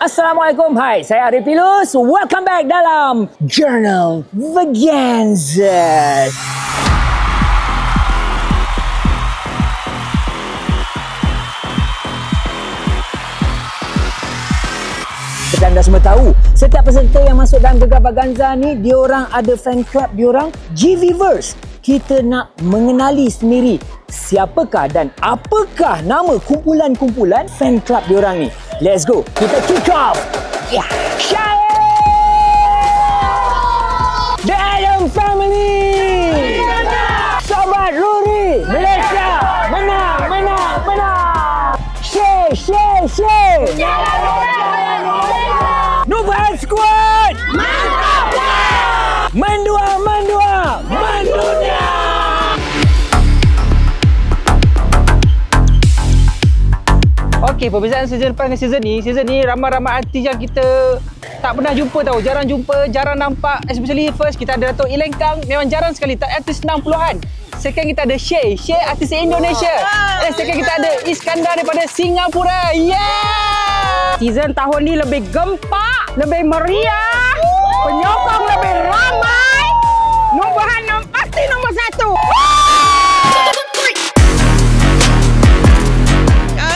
Assalamualaikum, hai, saya Arif Pilus. Welcome back dalam Journal Vaganza. Anda semua tahu, setiap peserta yang masuk dalam Gegar Vaganza ni, diorang ada fan club diorang, GVverse. Kita nak mengenali sendiri siapakah dan apakah nama kumpulan-kumpulan fan club diorang ni. Let's go, kita kick off. Syahid! The Adam Family! Sobat Ruri! Malaysia! Menang! Syeh! Nubahan Squad! Mantap! Mendua! Mendunia! Okey, perbezaan season lepas dengan season ni ramai-ramai artis yang kita tak pernah jumpa tau. Jarang jumpa, jarang nampak. Especially first kita ada Dato' Ilain Kang, memang jarang sekali, tak artis 60-an. Second kita ada Syeh artis Indonesia. Dan second kita ada Iskandar daripada Singapura. Yeah! Season tahun ni lebih gempak, lebih meriah, penyokong lebih ramai. Nubahan pasti nombor 1.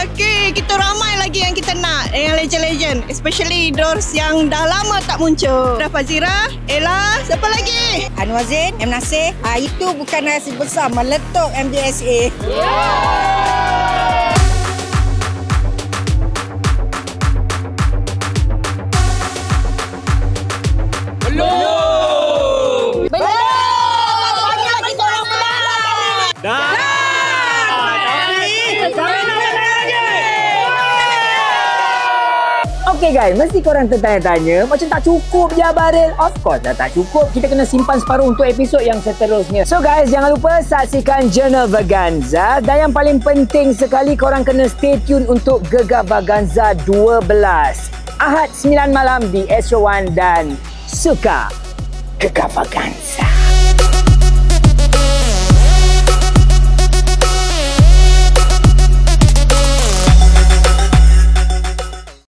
Okey, kita ramai lagi yang kita nak, yang legend-legend, especially those yang dah lama tak muncul. Dah Fazira, Ella, siapa lagi? Anwar Zain, M. Nasir. Itu bukan nasi besar, meletup MJSA. Okay guys, mesti korang tertanya-tanya macam tak cukup je baril. Of course dah tak cukup. Kita kena simpan separuh untuk episod yang seterusnya. So guys, jangan lupa saksikan Journal Vaganza. Dan yang paling penting sekali, korang kena stay tune untuk Gegar Vaganza 12. Ahad 9 malam di Astro One dan Suka Gegar Vaganza.